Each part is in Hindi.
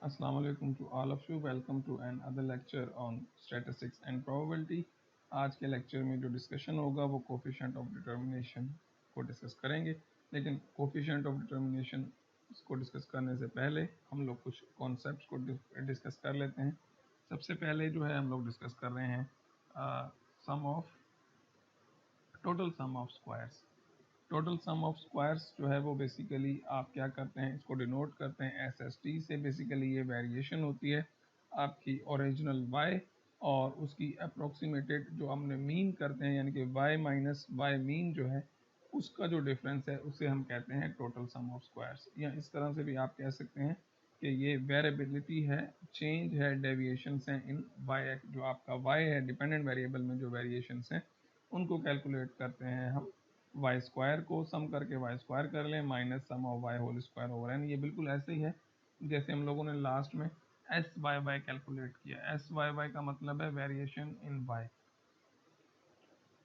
Assalamu alaikum to all of you. Welcome to another lecture on statistics and probability. आज के लेक्चर में जो डिस्कशन होगा वो कोफिशिएंट ऑफ डिटर्मिनेशन को डिस्कस करेंगे, लेकिन कोफिशिएंट ऑफ डिटर्मिनेशन को डिस्कस करने से पहले हम लोग कुछ कॉन्सेप्ट्स को डिस्कस कर लेते हैं। सबसे पहले जो है हम लोग डिस्कस कर रहे हैं sum of total sum of squares. Total sum of squares जो है वो बेसिकली आप क्या करते हैं, इसको डिनोट करते हैं SST से। बेसिकली ये वेरिएशन होती है आपकी ओरिजिनल y और उसकी अप्रोक्सीमेटेड जो हमने मीन करते हैं, यानी कि y माइनस y मीन जो है उसका जो डिफरेंस है उसे हम कहते हैं टोटल सम ऑफ स्क्वायर्स। या इस तरह से भी आप कह सकते हैं कि ये वेरिएबिलिटी है, चेंज है, डेविएशंस हैं इन y, जो आपका y है डिपेंडेंट वेरिएबल में जो वेरिएशंस हैं उनको कैलकुलेट करते हैं हम वाई स्क्वायर को सम करके वाई स्क्वायर कर लें minus sum of y whole square over n. ये बिल्कुल ऐसे ही है जैसे हम लोगों ने लास्ट में एस वाई वाई कैलकुलेट किया। एस वाई वाई का मतलब है वेरिएशन इन वाई।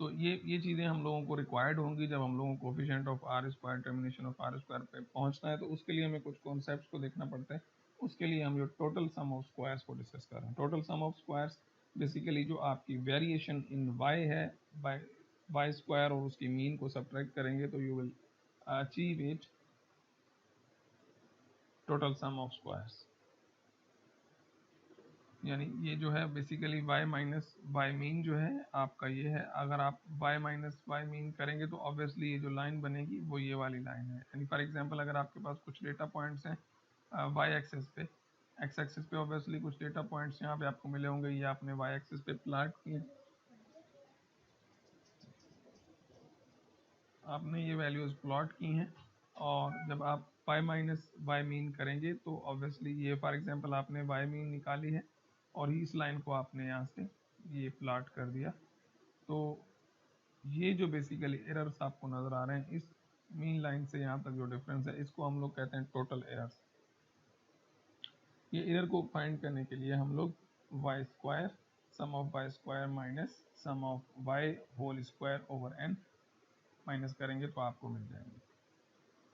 तो ये चीज़ें हम लोगों को रिक्वायर्ड होंगी जब हम लोगों को coefficient of r square, termination of r square पे पहुंचना है। तो उसके लिए हमें कुछ कॉन्सेप्ट्स को देखना पड़ता है। उसके लिए हम जो टोटल सम ऑफ स्क्वायर्स को डिस्कस कर रहे हैं। Total sum of squares basically जो आपकी वेरिएशन इन वाई है बाय वाई स्क्वायर और उसकी मीन को सब्ट्रैक्ट करेंगे तो you will achieve it total sum of squares. यानी ये जो है basically y minus y mean जो है आपका ये है। अगर आप y माइनस वाई मीन करेंगे तो ऑब्वियसली ये जो लाइन बनेगी वो ये वाली लाइन है। यानी फॉर एग्जांपल अगर आपके पास कुछ डेटा पॉइंट्स हैं y एक्सिस पे, x एक्सिस पे ऑब्वियसली कुछ डेटा पॉइंट्स यहाँ पे आपको मिले होंगे, ये आपने y एक्सिस पे प्लॉट किए, आपने ये वैल्यूज प्लॉट की हैं। और जब आप y माइनस वाई मीन करेंगे तो ऑब्वियसली ये फॉर एग्जांपल आपने y मीन निकाली है और इस लाइन को आपने यहाँ से ये प्लॉट कर दिया। तो ये जो बेसिकली एरर्स आपको नज़र आ रहे हैं इस मीन लाइन से यहाँ तक जो डिफरेंस है इसको हम लोग कहते हैं टोटल एरर्स। ये एरर को फाइंड करने के लिए हम लोग y square sum of y square minus sum of y whole square over n minus करेंगे तो आपको मिल जाएंगे।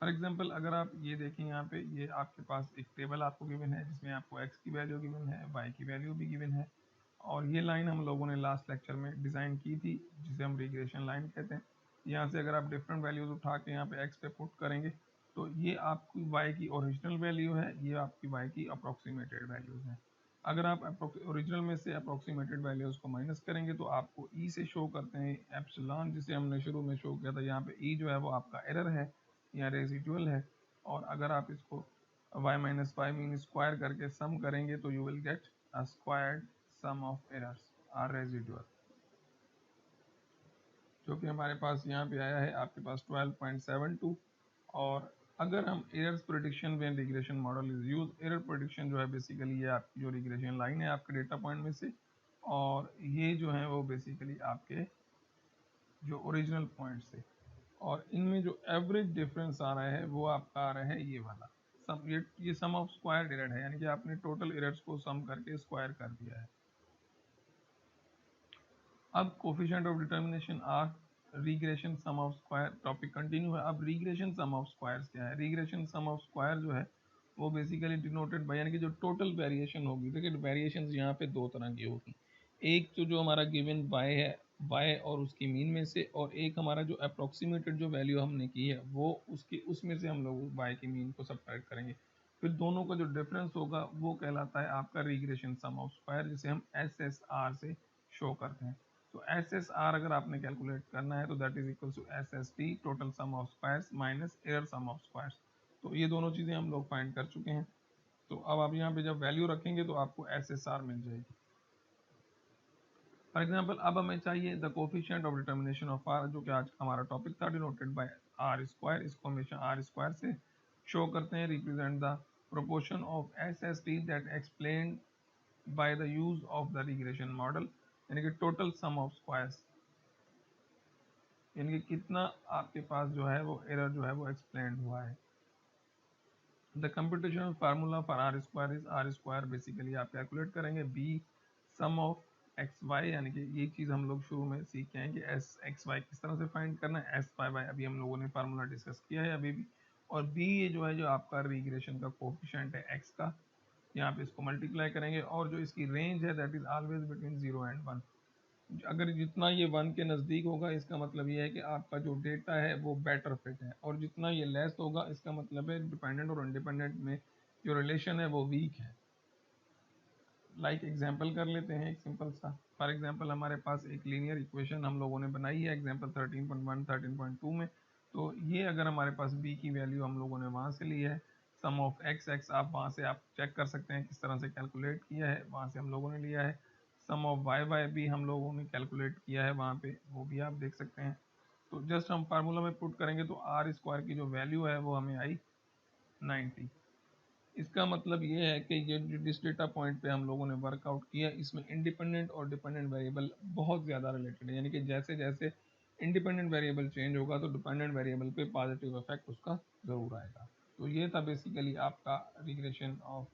फॉर एग्जांपल अगर आप ये देखें यहाँ पे, ये आपके पास एक टेबल आपको गिवन है जिसमें आपको x की वैल्यू गिवन है, y की वैल्यू भी गिवन है। और ये लाइन हम लोगों ने लास्ट लेक्चर में डिज़ाइन की थी जिसे हम रिग्रेशन लाइन कहते हैं। यहाँ से अगर आप डिफरेंट वैल्यूज उठा के यहाँ पे x पे पुट करेंगे तो ये आपकी y की ओरिजिनल वैल्यू है, ये आपकी y की अप्रोक्सीमेटेड वैल्यूज हैं। अगर आप ओरिजिनल में से अप्रोक्सीमेटेड वैल्यूज को माइनस करेंगे तो आपको e से शो करते हैं एप्सिलॉन, जिसे हमने शुरू में शो किया था। यहाँ पे e जो है वो आपका एरर है या रेजिडुअल है। और अगर आप इसको y minus y mean square करके सम करेंगे तो you will get a squared sum of errors or residual, जो कि हमारे पास यहाँ पे आया है आपके पास 12.72। और अगर हम एरर्स प्रेडिक्शन में regression model is use, error prediction जो है बेसिकली ये आपकी जो रिग्रेशन लाइन है आपके डेटा पॉइंट में से, और ये जो है वो बेसिकली आपके जो ओरिजिनल पॉइंट से, और इनमें जो एवरेज डिफरेंस आ रहा है वो आपका आ रहा है ये वाला सम। ये सम ऑफ स्क्वायर एरर है, यानी कि आपने टोटल एरर्स को सम करके स्क्वायर कर दिया है। अब coefficient of determination or regression sum of square topic continue है। अब रिग्रेशन सम ऑफ स्क्वायर्स क्या है? रिग्रेशन सम ऑफ स्क्वायर जो है वो बेसिकली डिनोटेड बाय, यानी कि जो टोटल वेरिएशन होगी। देखिए वेरिएशन यहाँ पे दो तरह की होगी, एक जो हमारा गिवन बाय है y और उसकी मीन में से, और एक हमारा जो अप्रोक्सीमेटेड जो वैल्यू हमने की है वो उसकी उसमें से हम लोग y की मीन को सब्ट्रैक्ट करेंगे। फिर दोनों का जो डिफरेंस होगा वो कहलाता है आपका रिग्रेशन सम ऑफ स्क्वायर, जिसे हम SSR से शो करते हैं। तो SSR अगर आपने कैलकुलेट करना है तो that is equal to SST total sum of squares minus error sum of squares. तो ये दोनों चीज़ें हम लोग फाइंड कर चुके हैं। तो अब आप यहाँ पे जब वैल्यू रखेंगे तो आपको SSR मिल जाएगी। फॉर एग्जाम्पल अब हमें चाहिए the coefficient of determination of R, जो कि आज का हमारा टॉपिक था, डिनोटेड बाय आर स्क्वायर। इसको हमेशा आर स्क्वायर से शो करते हैं। Represent the proportion of SST that explained by the use of the regression model, यानी कि टोटल सम ऑफ स्क्वायर्स, यानी कि कितना आपके पास जो है वो एरर जो है वो एक्सप्लेन हुआ है। The computational formula for R square is R square, basically आप कैलकुलेट करेंगे b sum of x y, यानी कि ये चीज़ हम लोग शुरू में सीख के हैं कि एस एक्स वाई किस तरह से फाइंड करना है। एस वाई वाई अभी हम लोगों ने फार्मूला डिस्कस किया है अभी भी। और बी ये जो है जो आपका रिग्रेशन का कोफिशिएंट है एक्स का, यहाँ पे इसको मल्टीप्लाई करेंगे, और जो इसकी रेंज है that is always between 0 and 1। अगर जितना ये 1 के नज़दीक होगा इसका मतलब ये है कि आपका जो डेटा है वो बेटर फिट है, और जितना ये लेस होगा इसका मतलब है डिपेंडेंट और इंडिपेंडेंट में जो रिलेशन है वो वीक है। लाइक एग्जांपल कर लेते हैं एक सिंपल सा। फॉर एग्जांपल हमारे पास एक लीनियर इक्वेशन हम लोगों ने बनाई है एग्जांपल 13.1 13.2 में। तो ये अगर हमारे पास b की वैल्यू हम लोगों ने वहाँ से ली है, सम ऑफ x आप वहाँ से आप चेक कर सकते हैं किस तरह से कैलकुलेट किया है, वहाँ से हम लोगों ने लिया है। सम ऑफ y भी हम लोगों ने कैलकुलेट किया है वहाँ पे, वो भी आप देख सकते हैं। तो जस्ट हम फार्मूला में पुट करेंगे तो आर स्क्वायर की जो वैल्यू है वो हमें आई 90। इसका मतलब ये है कि ये जिस डेटा पॉइंट पे हम लोगों ने वर्कआउट किया इसमें इंडिपेंडेंट और डिपेंडेंट वेरिएबल बहुत ज़्यादा रिलेटेड है, यानी कि जैसे जैसे इंडिपेंडेंट वेरिएबल चेंज होगा तो डिपेंडेंट वेरिएबल पे पॉजिटिव इफेक्ट उसका ज़रूर आएगा। तो ये था बेसिकली आपका regression of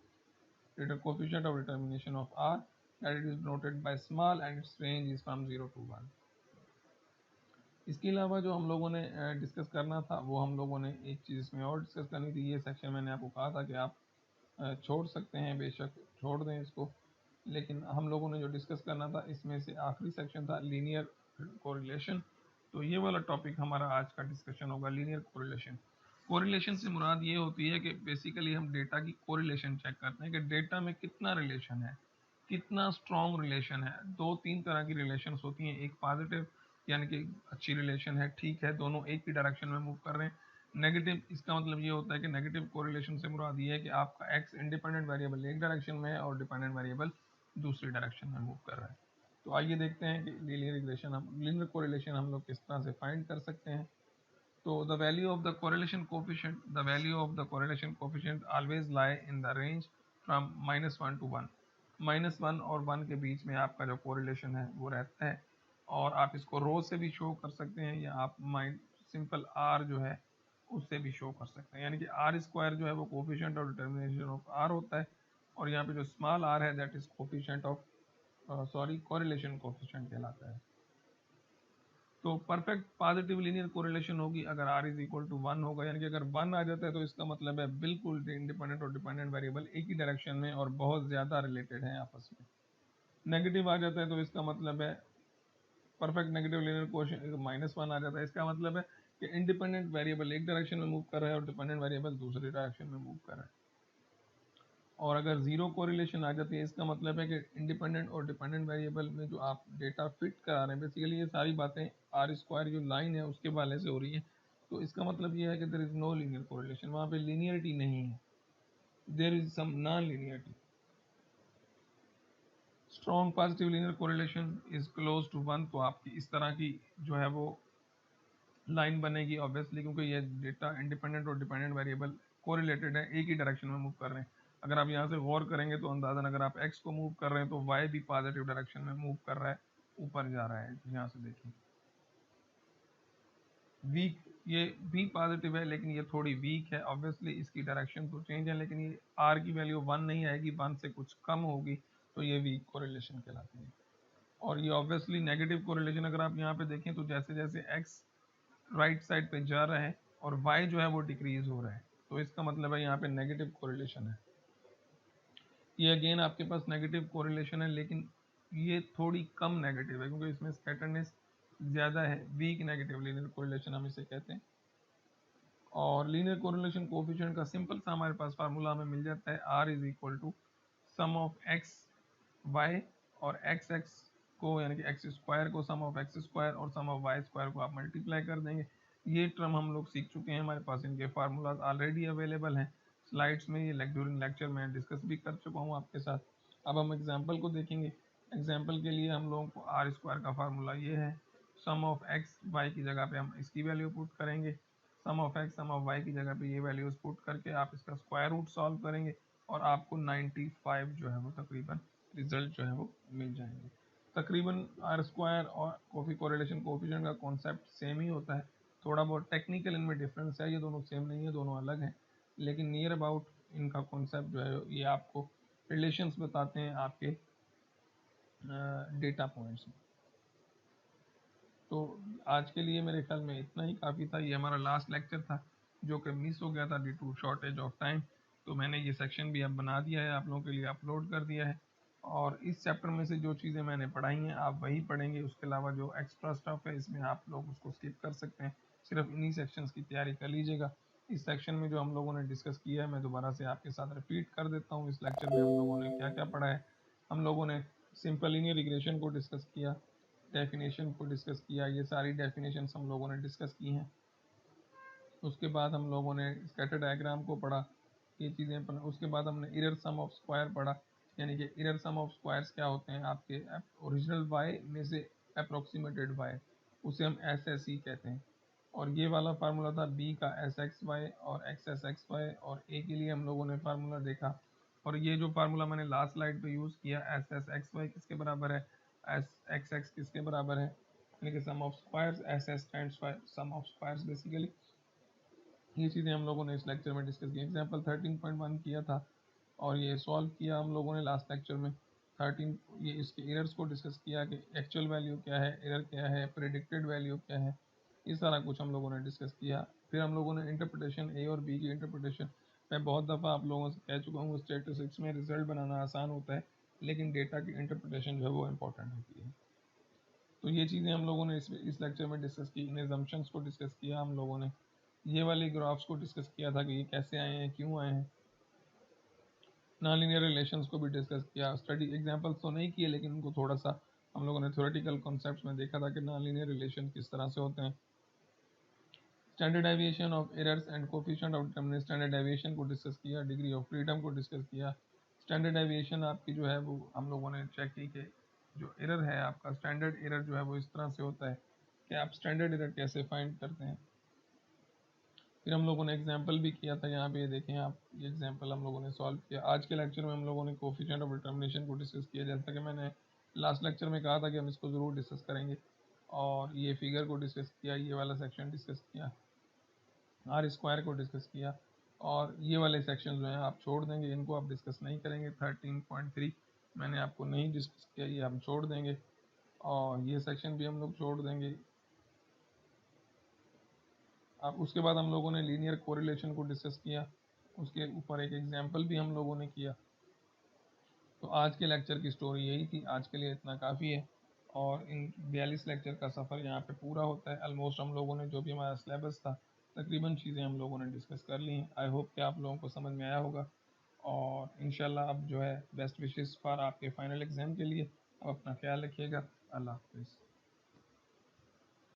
coefficient of determination of R that it is noted by small and its range is from 0 to 1। इसके अलावा जो हम लोगों ने डिस्कस करना था वो हम लोगों ने एक चीज़ इसमें और डिस्कस करनी थी। ये सेक्शन मैंने आपको कहा था कि आप छोड़ सकते हैं, बेशक छोड़ दें इसको, लेकिन हम लोगों ने जो डिस्कस करना था इसमें से आखिरी सेक्शन था लीनियर कोरिलेशन। तो ये वाला टॉपिक हमारा आज का डिस्कशन होगा, लीनियर कोरिलेशन। कोरिलेशन से मुराद ये होती है कि बेसिकली हम डेटा की कोरिलेशन चेक करते हैं कि डेटा में कितना रिलेशन है, कितना स्ट्रॉन्ग रिलेशन है। दो तीन तरह की रिलेशंस होती हैं, एक पॉजिटिव यानी कि अच्छी रिलेशन है, ठीक है, दोनों एक ही डायरेक्शन में मूव कर रहे हैं। नेगेटिव, इसका मतलब ये होता है कि नेगेटिव कोरिलेशन से मुराद ये है कि आपका एक्स इंडिपेंडेंट वेरिएबल एक डायरेक्शन में है और डिपेंडेंट वेरिएबल दूसरी डायरेक्शन में मूव कर रहा है। तो आइए देखते हैं कि लीनियर कोरिलेशन हम लोग किस तरह से फाइंड कर सकते हैं। तो the value of the correlation coefficient, the value of the correlation coefficient always lie in the range from -1 to 1। -1 और 1 के बीच में आपका जो कोरिलेशन है वो रहता है, और आप इसको रो से भी शो कर सकते हैं या आप सिंपल आर जो है उससे भी शो कर सकते हैं, यानी कि आर स्क्वायर जो है वो coefficient of determination of R होता है, और यहाँ पे जो स्मॉल आर है that is coefficient of correlation coefficient कहलाता है। तो परफेक्ट पॉजिटिव लीनियर कोरिलेशन होगी अगर r इज इक्वल टू 1 होगा, यानी कि अगर 1 आ जाता है तो इसका मतलब है बिल्कुल इंडिपेंडेंट और डिपेंडेंट वेरिएबल एक ही डायरेक्शन में और बहुत ज़्यादा रिलेटेड हैं आपस में। नेगेटिव आ जाता है तो इसका मतलब है परफेक्ट नेगेटिव लीनियर कोरिलेशन -1 आ जाता है, इसका मतलब है कि इंडिपेंडेंट वेरिएबल एक डायरेक्शन में मूव कर रहा है और डिपेंडेंट वेरिएबल दूसरी डायरेक्शन में मूव कर रहा है। और अगर जीरो कोरिलेशन आ जाती है इसका मतलब है कि इंडिपेंडेंट और डिपेंडेंट वेरिएबल में जो आप डेटा फिट करा रहे हैं, बेसिकली ये सारी बातें आर स्क्वायर जो लाइन है उसके वाले से हो रही है। तो इसका मतलब ये है कि there is no linear correlation, वहाँ पे लीनियरिटी नहीं है, there is some non linearity. Strong positive linear correlation is close to 1, तो आपकी इस तरह की जो है वो लाइन बनेगी ऑब्वियसली, क्योंकि ये डेटा इंडिपेंडेंट और डिपेंडेंट वेरिएबल कोरिलेटेड है, एक ही डायरेक्शन में मूव कर रहे हैं। अगर आप यहाँ से गौर करेंगे तो अंदाजन अगर आप x को मूव कर रहे हैं तो y भी पॉजिटिव डायरेक्शन में मूव कर रहा है, ऊपर जा रहा है। यहाँ से देखिए वीक, ये भी पॉजिटिव है लेकिन ये थोड़ी वीक है, ऑब्वियसली इसकी डायरेक्शन तो चेंज है, लेकिन ये r की वैल्यू 1 नहीं आएगी, 1 से कुछ कम होगी, तो ये वीक कोरिलेशन कहलाती है। और ये ऑब्वियसली नेगेटिव कोरिलेशन अगर आप यहाँ पे देखें तो जैसे जैसे x राइट साइड पे जा रहा है और y जो है वो डिक्रीज हो रहा है, तो इसका मतलब है यहाँ पे नेगेटिव कोरिलेशन है। ये अगेन आपके पास नेगेटिव कोरिलेशन है लेकिन ये थोड़ी कम नेगेटिव है क्योंकि इसमें स्कैटरनेस ज़्यादा है, वीक नेगेटिव लीनियर कोरिलेशन हम इसे कहते हैं। और लीनियर कोरिलेशन कोफिशिएंट का सिंपल सा हमारे पास फार्मूला हमें मिल जाता है, r is equal to sum of x y और x को यानी कि एक्स स्क्वायर को सम ऑफ एक्स स्क्वायर और सम ऑफ वाई स्क्वायर को आप मल्टीप्लाई कर देंगे। ये टर्म हम लोग सीख चुके हैं, हमारे पास इनके फार्मूलाज ऑलरेडी अवेलेबल हैं स्लाइड्स में, ये ड्यूरिंग लेक्चर में डिस्कस भी कर चुका हूँ आपके साथ। अब हम एग्जाम्पल को देखेंगे। एग्जाम्पल के लिए हम लोगों को आर स्क्वायर का फार्मूला ये है, सम ऑफ एक्स वाई की जगह पे हम इसकी वैल्यू पुट करेंगे, sum of X sum of Y की जगह पे ये वैल्यूज पुट करके आप इसका स्क्वायर रूट सॉल्व करेंगे और आपको 95 जो है वो तकरीबन रिजल्ट जो है वो मिल जाएंगे। तकरीबन आर स्क्वायर और कोरिलेशन कोफिशिएंट का कॉन्सेप्ट सेम ही होता है, थोड़ा बहुत टेक्निकल इनमें डिफरेंस है, ये दोनों सेम नहीं है, दोनों अलग हैं, लेकिन नियर अबाउट इनका कॉन्सेप्ट जो है ये आपको रिलेशंस बताते हैं आपके डेटा पॉइंट्स में। तो आज के लिए मेरे ख्याल में इतना ही काफ़ी था, ये हमारा लास्ट लेक्चर था जो कि मिस हो गया था due to shortage of time. तो मैंने ये सेक्शन भी अब बना दिया है, आप लोगों के लिए अपलोड कर दिया है। और इस चैप्टर में से जो चीज़ें मैंने पढ़ाई हैं आप वही पढ़ेंगे, उसके अलावा जो एक्स्ट्रा स्टफ है इसमें आप लोग उसको स्किप कर सकते हैं, सिर्फ इन्हीं सेक्शंस की तैयारी कर लीजिएगा। इस सेक्शन में जो हम लोगों ने डिस्कस किया है मैं दोबारा से आपके साथ रिपीट कर देता हूँ। इस लेक्चर में हम लोगों ने क्या क्या पढ़ा है। हम लोगों ने सिंपल लीनियर रिग्रेशन को डिस्कस किया, डेफिनेशन को डिस्कस किया, ये सारी डेफिनेशंस हम लोगों ने डिस्कस की हैं। उसके बाद हम लोगों ने स्कैटर डायग्राम को पढ़ा, ये चीज़ें पढ़ा। उसके बाद हमने इरर सम ऑफ स्क्वायर पढ़ा, यानी कि इरर सम ऑफ स्क्वायर्स क्या होते हैं, आपके ओरिजिनल वाई में से अप्रोक्सीमेटेड वाई, उसे हम एस एस ई कहते हैं। और ये वाला फार्मूला था बी का एस एक्स वाई और एक्स एस एक्स वाई, और ए के लिए हम लोगों ने फार्मूला देखा। और ये जो फार्मूला मैंने लास्ट स्लाइड पे यूज़ किया, एस एस एक्स वाई किसके बराबर है, एस एक्स एक्स किसके बराबर है, यानी कि sum of squares, S S stands for sum of squares basically. ये चीज़ें हम लोगों ने इस लेक्चर में डिस्कस की। एग्जाम्पल 13.1 किया था और ये सॉल्व किया हम लोगों ने लास्ट लेक्चर में। 13 ये इसके एरर्स को डिस्कस किया कि एक्चुअल वैल्यू क्या है, एरर क्या है, प्रेडिक्टेड वैल्यू क्या है, ये सारा कुछ हम लोगों ने डिस्कस किया। फिर हम लोगों ने इंटरप्रिटेशन ए और बी की इंटरप्रिटेशन, मैं बहुत दफ़ा आप लोगों से कह चुका हूँ स्टैटिस्टिक्स में रिजल्ट बनाना आसान होता है लेकिन डेटा की इंटरप्रिटेशन जो है वो इम्पोर्टेंट होती है। तो ये चीज़ें हम लोगों ने इस लेक्चर में डिस्कस की। इन एजम्पशंस को डिस्कस किया हम लोगों ने, ये वाले ग्राफ्स को डिस्कस किया था कि ये कैसे आए हैं, क्यों आए हैं। नॉन लीनियर रिलेशंस को भी डिस्कस किया। स्टडी एग्जांपल्स तो नहीं किए लेकिन उनको थोड़ा सा हम लोगों ने थ्योरेटिकल कॉन्सेप्ट्स में देखा था कि नॉन लीनियर रिलेशन किस तरह से होते हैं। Standard deviation of errors and coefficient of determinant, standard deviation को डिस्कस किया। डिग्री ऑफ फ्रीडम को डिस्कस किया। स्टैंडर्ड डेविएशन आपकी जो है वो हम लोगों ने चेक की कि जो एरर है आपका स्टैंडर्ड एरर जो है वो इस तरह से होता है कि आप स्टैंडर्ड एरर कैसे फाइंड करते हैं। फिर हम लोगों ने एग्जाम्पल भी किया था, यहाँ पे ये देखें आप, ये एग्जाम्पल हम लोगों ने सॉल्व किया। आज के लेक्चर में हम लोगों ने कोफिशिएंट ऑफ डिटरमिनेशन को डिस्कस किया, जैसा कि मैंने लास्ट लेक्चर में कहा था कि हम इसको ज़रूर डिस्कस करेंगे। और ये फिगर को डिस्कस किया, ये वाला सेक्शन डिस्कस किया, आर स्क्वायर को डिस्कस किया। और ये वाले सेक्शन जो हैं आप छोड़ देंगे, इनको आप डिस्कस नहीं करेंगे। 13.3 मैंने आपको नहीं डिस्कस किया, ये हम छोड़ देंगे। और ये सेक्शन भी हम लोग छोड़ देंगे। अब उसके बाद हम लोगों ने लीनियर कोरिलेशन को डिस्कस किया, उसके ऊपर एक एग्जाम्पल भी हम लोगों ने किया। तो आज के लेक्चर की स्टोरी यही थी, आज के लिए इतना काफ़ी है। और इन 42 लेक्चर का सफ़र यहाँ पे पूरा होता है। ऑलमोस्ट हम लोगों ने जो भी हमारा सिलेबस था तकरीबन चीज़ें हम लोगों ने डिस्कस कर ली हैं। आई होप कि आप लोगों को समझ में आया होगा। और इंशाल्लाह अब जो है बेस्ट विशेस फॉर आपके फाइनल एग्ज़ाम के लिए। अब अपना ख्याल रखिएगा। अल्लाह हाफिज़।